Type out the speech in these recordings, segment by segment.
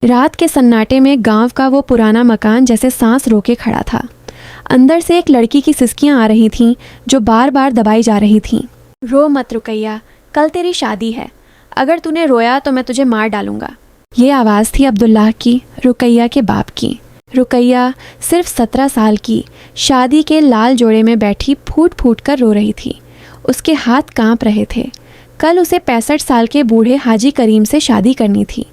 रात के सन्नाटे में गांव का वो पुराना मकान जैसे सांस रोके खड़ा था। अंदर से एक लड़की की सिसकियां आ रही थीं जो बार बार दबाई जा रही थीं। रो मत रुकैया, कल तेरी शादी है। अगर तूने रोया तो मैं तुझे मार डालूंगा। ये आवाज़ थी अब्दुल्लाह की, रुकैया के बाप की। रुकैया सिर्फ 17 साल की, शादी के लाल जोड़े में बैठी फूट फूट कर रो रही थी। उसके हाथ कांप रहे थे। कल उसे 65 साल के बूढ़े हाजी करीम से शादी करनी थी।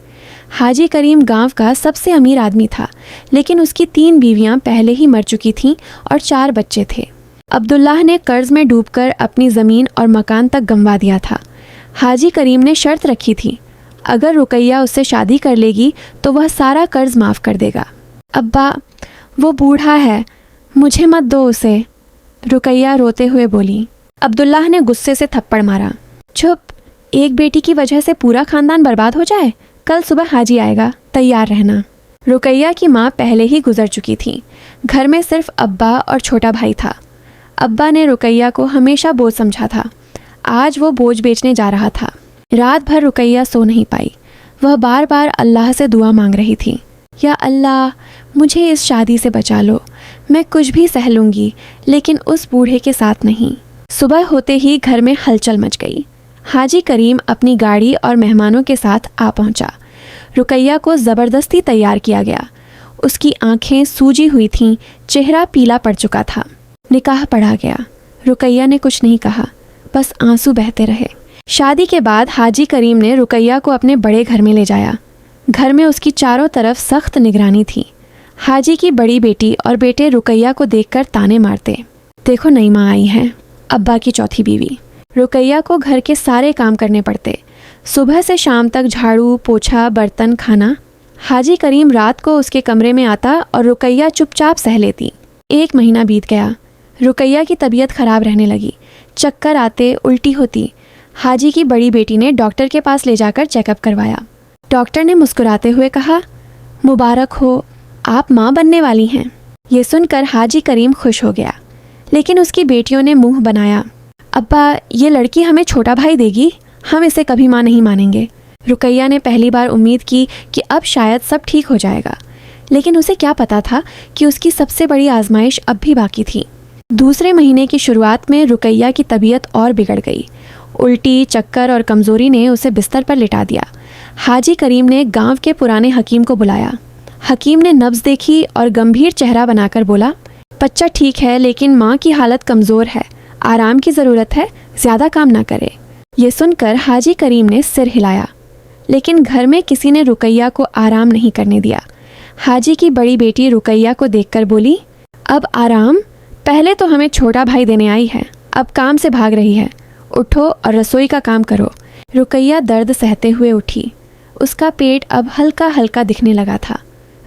हाजी करीम गांव का सबसे अमीर आदमी था, लेकिन उसकी 3 बीवियां पहले ही मर चुकी थीं और 4 बच्चे थे। अब्दुल्लाह ने कर्ज में डूबकर अपनी ज़मीन और मकान तक गंवा दिया था। हाजी करीम ने शर्त रखी थी, अगर रुकैया उससे शादी कर लेगी तो वह सारा कर्ज माफ़ कर देगा। अब्बा, वो बूढ़ा है, मुझे मत दो उसे, रुकैया रोते हुए बोली। अब्दुल्लाह ने गुस्से से थप्पड़ मारा। चुप, एक बेटी की वजह से पूरा खानदान बर्बाद हो जाए? कल सुबह हाजी आएगा, तैयार रहना। रुकैया की माँ पहले ही गुजर चुकी थी। घर में सिर्फ अब्बा और छोटा भाई था। अब्बा ने रुकैया को हमेशा बोझ समझा था। आज वो बोझ बेचने जा रहा था। रात भर रुकैया सो नहीं पाई। वह बार बार अल्लाह से दुआ मांग रही थी, या अल्लाह, मुझे इस शादी से बचा लो। मैं कुछ भी सह लूँगी, लेकिन उस बूढ़े के साथ नहीं। सुबह होते ही घर में हलचल मच गई। हाजी करीम अपनी गाड़ी और मेहमानों के साथ आ पहुंचा। रुकैया को ज़बरदस्ती तैयार किया गया। उसकी आंखें सूजी हुई थीं, चेहरा पीला पड़ चुका था। निकाह पढ़ा गया। रुकैया ने कुछ नहीं कहा, बस आंसू बहते रहे। शादी के बाद हाजी करीम ने रुकैया को अपने बड़े घर में ले जाया। घर में उसकी चारों तरफ सख्त निगरानी थी। हाजी की बड़ी बेटी और बेटे रुकैया को देखकर ताने मारते, देखो नईमा आई है, अब्बा की चौथी बीवी। रुकैया को घर के सारे काम करने पड़ते, सुबह से शाम तक झाड़ू, पोछा, बर्तन, खाना। हाजी करीम रात को उसके कमरे में आता और रुकैया चुपचाप सह लेती। 1 महीना बीत गया। रुकैया की तबीयत खराब रहने लगी। चक्कर आते, उल्टी होती। हाजी की बड़ी बेटी ने डॉक्टर के पास ले जाकर चेकअप करवाया। डॉक्टर ने मुस्कुराते हुए कहा, मुबारक हो, आप माँ बनने वाली हैं। ये सुनकर हाजी करीम खुश हो गया, लेकिन उसकी बेटियों ने मुंह बनाया, अब्बा, ये लड़की हमें छोटा भाई देगी, हम इसे कभी माँ नहीं मानेंगे। रुकैया ने पहली बार उम्मीद की कि अब शायद सब ठीक हो जाएगा, लेकिन उसे क्या पता था कि उसकी सबसे बड़ी आजमाइश अब भी बाकी थी। दूसरे महीने की शुरुआत में रुकैया की तबीयत और बिगड़ गई। उल्टी, चक्कर और कमज़ोरी ने उसे बिस्तर पर लिटा दिया। हाजी करीम ने गांव के पुराने हकीम को बुलाया। हकीम ने नब्ज़ देखी और गंभीर चेहरा बनाकर बोला, बच्चा ठीक है, लेकिन माँ की हालत कमज़ोर है, आराम की ज़रूरत है, ज़्यादा काम ना करे। ये सुनकर हाजी करीम ने सिर हिलाया, लेकिन घर में किसी ने रुकैया को आराम नहीं करने दिया। हाजी की बड़ी बेटी रुकैया को देखकर बोली, अब आराम? पहले तो हमें छोटा भाई देने आई है, अब काम से भाग रही है। उठो और रसोई का काम करो। रुकैया दर्द सहते हुए उठी। उसका पेट अब हल्का हल्का दिखने लगा था।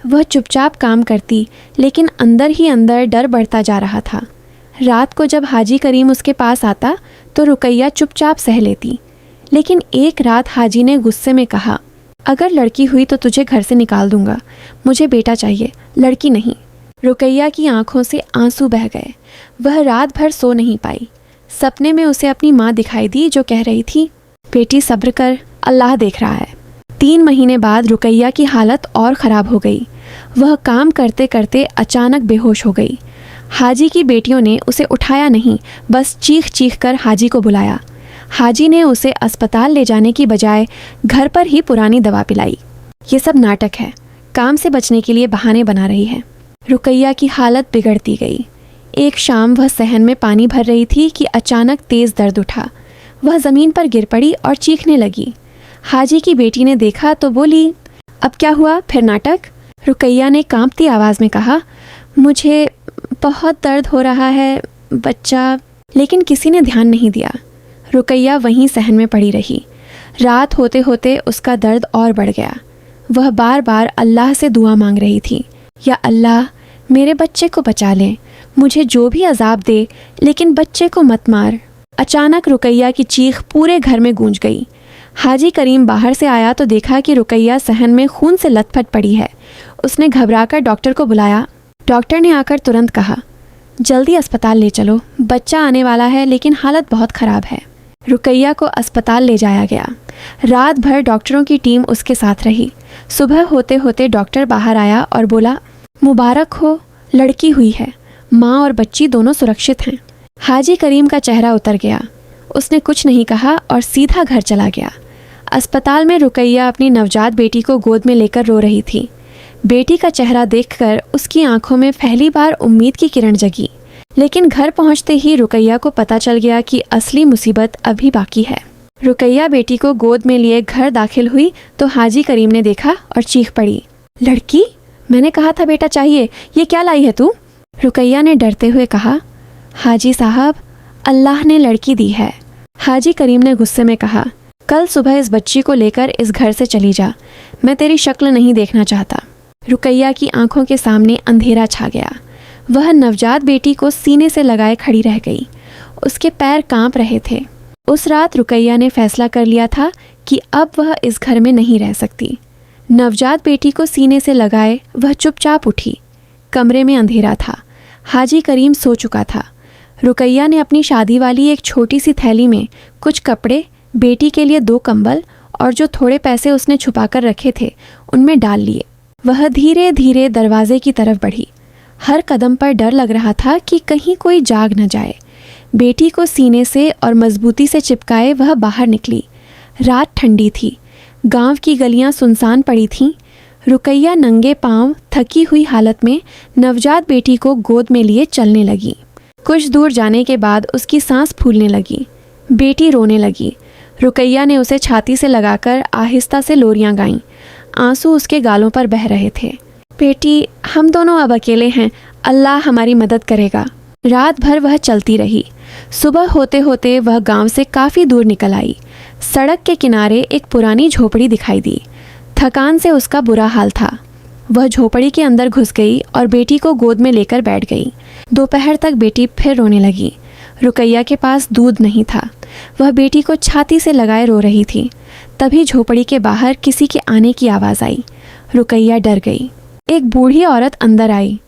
वह चुपचाप काम करती, लेकिन अंदर ही अंदर डर बढ़ता जा रहा था। रात को जब हाजी करीम उसके पास आता तो रुकैया चुपचाप सह लेती, लेकिन एक रात हाजी ने गुस्से में कहा, अगर लड़की हुई तो तुझे घर से निकाल दूंगा, मुझे बेटा चाहिए, लड़की नहीं। रुकैया की आंखों से आंसू बह गए। वह रात भर सो नहीं पाई। सपने में उसे अपनी माँ दिखाई दी जो कह रही थी, बेटी सब्र कर, अल्लाह देख रहा है। 3 महीने बाद रुकैया की हालत और ख़राब हो गई। वह काम करते करते अचानक बेहोश हो गई। हाजी की बेटियों ने उसे उठाया नहीं, बस चीख चीख कर हाजी को बुलाया। हाजी ने उसे अस्पताल ले जाने की बजाय घर पर ही पुरानी दवा पिलाई। ये सब नाटक है, काम से बचने के लिए बहाने बना रही है। रुकैया की हालत बिगड़ती गई। एक शाम वह सहन में पानी भर रही थी कि अचानक तेज़ दर्द उठा। वह ज़मीन पर गिर पड़ी और चीखने लगी। हाजी की बेटी ने देखा तो बोली, अब क्या हुआ, फिर नाटक? रुकैया ने कांपती आवाज़ में कहा, मुझे बहुत दर्द हो रहा है बच्चा। लेकिन किसी ने ध्यान नहीं दिया। रुकैया वहीं सहन में पड़ी रही। रात होते होते उसका दर्द और बढ़ गया। वह बार बार अल्लाह से दुआ मांग रही थी, या अल्लाह, मेरे बच्चे को बचा ले, मुझे जो भी अजाब दे, लेकिन बच्चे को मत मार। अचानक रुकैया की चीख पूरे घर में गूंज गई। हाजी करीम बाहर से आया तो देखा कि रुकैया सहन में खून से लथपथ पड़ी है। उसने घबराकर डॉक्टर को बुलाया। डॉक्टर ने आकर तुरंत कहा, जल्दी अस्पताल ले चलो, बच्चा आने वाला है, लेकिन हालत बहुत ख़राब है। रुकैया को अस्पताल ले जाया गया। रात भर डॉक्टरों की टीम उसके साथ रही। सुबह होते होते डॉक्टर बाहर आया और बोला, मुबारक हो, लड़की हुई है, माँ और बच्ची दोनों सुरक्षित हैं। हाजी करीम का चेहरा उतर गया। उसने कुछ नहीं कहा और सीधा घर चला गया। अस्पताल में रुकैया अपनी नवजात बेटी को गोद में लेकर रो रही थी। बेटी का चेहरा देखकर उसकी आंखों में पहली बार उम्मीद की किरण जगी। लेकिन घर पहुंचते ही रुकैया को पता चल गया कि असली मुसीबत अभी बाकी है। रुकैया बेटी को गोद में लिए घर दाखिल हुई तो हाजी करीम ने देखा और चीख पड़ी, लड़की? मैंने कहा था बेटा चाहिए, ये क्या लाई है तू? रुकैया ने डरते हुए कहा, हाजी साहब, अल्लाह ने लड़की दी है। हाजी करीम ने गुस्से में कहा, कल सुबह इस बच्ची को लेकर इस घर से चली जा, मैं तेरी शक्ल नहीं देखना चाहता। रुकैया की आंखों के सामने अंधेरा छा गया। वह नवजात बेटी को सीने से लगाए खड़ी रह गई। उसके पैर कांप रहे थे। उस रात रुकैया ने फैसला कर लिया था कि अब वह इस घर में नहीं रह सकती। नवजात बेटी को सीने से लगाए वह चुपचाप उठी। कमरे में अंधेरा था। हाजी करीम सो चुका था। रुकैया ने अपनी शादी वाली एक छोटी सी थैली में कुछ कपड़े, बेटी के लिए 2 कंबल और जो थोड़े पैसे उसने छुपाकर रखे थे उनमें डाल लिए। वह धीरे धीरे दरवाजे की तरफ बढ़ी। हर कदम पर डर लग रहा था कि कहीं कोई जाग न जाए। बेटी को सीने से और मजबूती से चिपकाए वह बाहर निकली। रात ठंडी थी। गांव की गलियां सुनसान पड़ी थीं। रुकैया नंगे पांव थकी हुई हालत में नवजात बेटी को गोद में लिए चलने लगी। कुछ दूर जाने के बाद उसकी सांस फूलने लगी। बेटी रोने लगी। रुकैया ने उसे छाती से लगाकर आहिस्ता से लोरियां गाईं। आंसू उसके गालों पर बह रहे थे। बेटी, हम दोनों अब अकेले हैं, अल्लाह हमारी मदद करेगा। रात भर वह चलती रही। सुबह होते होते वह गांव से काफ़ी दूर निकल आई। सड़क के किनारे एक पुरानी झोपड़ी दिखाई दी। थकान से उसका बुरा हाल था। वह झोपड़ी के अंदर घुस गई और बेटी को गोद में लेकर बैठ गई। दोपहर तक बेटी फिर रोने लगी। रुकैया के पास दूध नहीं था। वह बेटी को छाती से लगाए रो रही थी। तभी झोपड़ी के बाहर किसी के आने की आवाज़ आई। रुकैया डर गई। एक बूढ़ी औरत अंदर आई।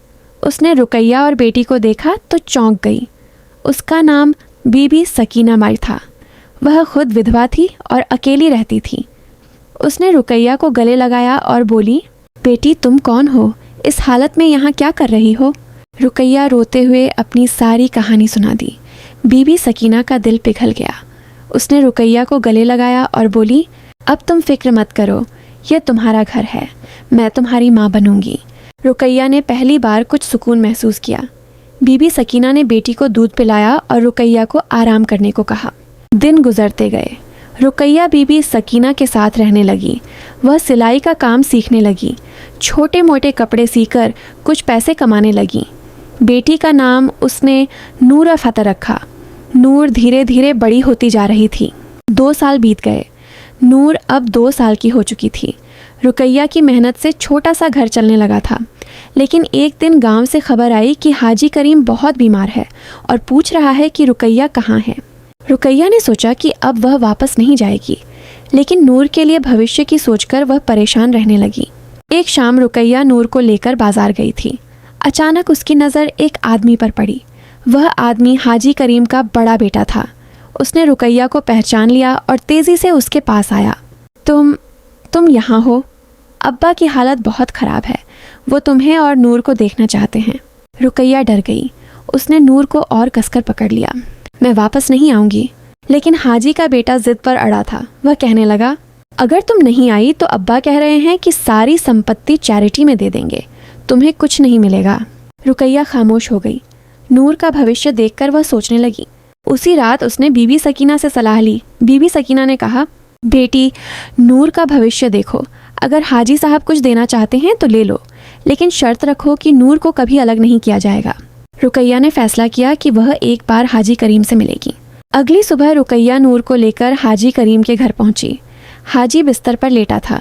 उसने रुकैया और बेटी को देखा तो चौंक गई। उसका नाम बीबी सकीना माई था। वह खुद विधवा थी और अकेली रहती थी। उसने रुकैया को गले लगाया और बोली, बेटी तुम कौन हो? इस हालत में यहाँ क्या कर रही हो? रुकैया रोते हुए अपनी सारी कहानी सुना दी। बीबी सकीना का दिल पिघल गया। उसने रुकैया को गले लगाया और बोली, अब तुम फिक्र मत करो, यह तुम्हारा घर है, मैं तुम्हारी माँ बनूंगी। रुकैया ने पहली बार कुछ सुकून महसूस किया। बीबी सकीना ने बेटी को दूध पिलाया और रुकैया को आराम करने को कहा। दिन गुजरते गए। रुकैया बीबी सकीना के साथ रहने लगी। वह सिलाई का काम सीखने लगी। छोटे मोटे कपड़े सीकर कुछ पैसे कमाने लगी। बेटी का नाम उसने नूर फ़तह रखा। नूर धीरे धीरे बड़ी होती जा रही थी। 2 साल बीत गए। नूर अब 2 साल की हो चुकी थी। रुकैया की मेहनत से छोटा सा घर चलने लगा था। लेकिन एक दिन गांव से खबर आई कि हाजी करीम बहुत बीमार है और पूछ रहा है कि रुकैया कहाँ है। रुकैया ने सोचा कि अब वह वापस नहीं जाएगी, लेकिन नूर के लिए भविष्य की सोचकर वह परेशान रहने लगी। एक शाम रुकैया नूर को लेकर बाजार गई थी। अचानक उसकी नज़र एक आदमी पर पड़ी। वह आदमी हाजी करीम का बड़ा बेटा था। उसने रुकैया को पहचान लिया और तेज़ी से उसके पास आया। तुम यहाँ हो? अब्बा की हालत बहुत ख़राब है, वो तुम्हें और नूर को देखना चाहते हैं। रुकैया डर गई। उसने नूर को और कसकर पकड़ लिया। मैं वापस नहीं आऊँगी। लेकिन हाजी का बेटा जिद पर अड़ा था। वह कहने लगा, अगर तुम नहीं आई तो अब्बा कह रहे हैं कि सारी संपत्ति चैरिटी में दे देंगे, तुम्हें कुछ नहीं मिलेगा। रुकैया खामोश हो गई। नूर का भविष्य देखकर वह सोचने लगी। उसी रात उसने बीबी सकीना से सलाह ली। बीबी सकीना ने कहा, बेटी, नूर का भविष्य देखो, अगर हाजी साहब कुछ देना चाहते हैं तो ले लो, लेकिन शर्त रखो कि नूर को कभी अलग नहीं किया जाएगा। रुकैया ने फैसला किया कि वह एक बार हाजी करीम से मिलेगी। अगली सुबह रुकैया नूर को लेकर हाजी करीम के घर पहुंची। हाजी बिस्तर पर लेटा था।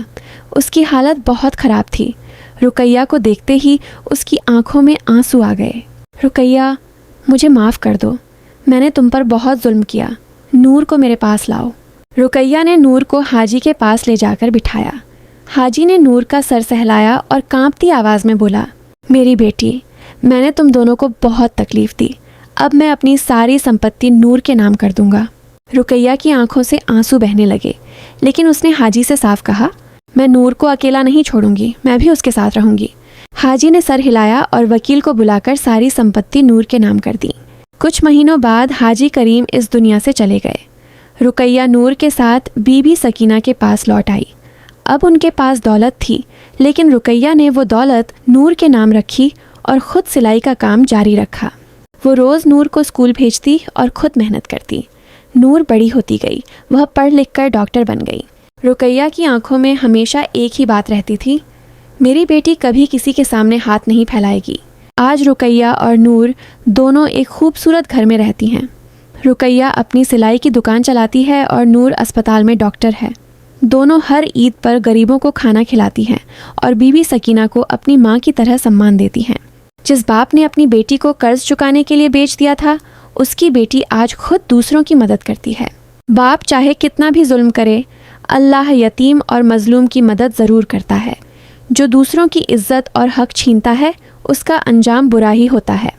उसकी हालत बहुत ख़राब थी। रुकैया को देखते ही उसकी आंखों में आंसू आ गए। रुकैया, मुझे माफ़ कर दो, मैंने तुम पर बहुत जुल्म किया। नूर को मेरे पास लाओ। रुकैया ने नूर को हाजी के पास ले जाकर बिठाया। हाजी ने नूर का सर सहलाया और कांपती आवाज़ में बोला, मेरी बेटी, मैंने तुम दोनों को बहुत तकलीफ़ दी। अब मैं अपनी सारी संपत्ति नूर के नाम कर दूंगा। रुकैया की आंखों से आंसू बहने लगे, लेकिन उसने हाजी से साफ कहा, मैं नूर को अकेला नहीं छोड़ूंगी, मैं भी उसके साथ रहूंगी। हाजी ने सर हिलाया और वकील को बुलाकर सारी संपत्ति नूर के नाम कर दी। कुछ महीनों बाद हाजी करीम इस दुनिया से चले गए। रुकैया नूर के साथ बीबी सकीना के पास लौट आई। अब उनके पास दौलत थी, लेकिन रुकैया ने वो दौलत नूर के नाम रखी और ख़ुद सिलाई का काम जारी रखा। वो रोज़ नूर को स्कूल भेजती और ख़ुद मेहनत करती। नूर बड़ी होती गई, वह पढ़ लिख कर डॉक्टर बन गई। रुकैया की आंखों में हमेशा एक ही बात रहती थी, मेरी बेटी कभी किसी के सामने हाथ नहीं फैलाएगी। आज रुकैया और नूर दोनों एक खूबसूरत घर में रहती हैं। रुकैया अपनी सिलाई की दुकान चलाती है और नूर अस्पताल में डॉक्टर है। दोनों हर ईद पर गरीबों को खाना खिलाती हैं और बीवी सकीना को अपनी माँ की तरह सम्मान देती हैं। जिस बाप ने अपनी बेटी को कर्ज चुकाने के लिए बेच दिया था, उसकी बेटी आज खुद दूसरों की मदद करती है। बाप चाहे कितना भी जुल्म करे, अल्लाह यतीम और मजलूम की मदद ज़रूर करता है। जो दूसरों की इज्जत और हक छीनता है, उसका अंजाम बुरा ही होता है।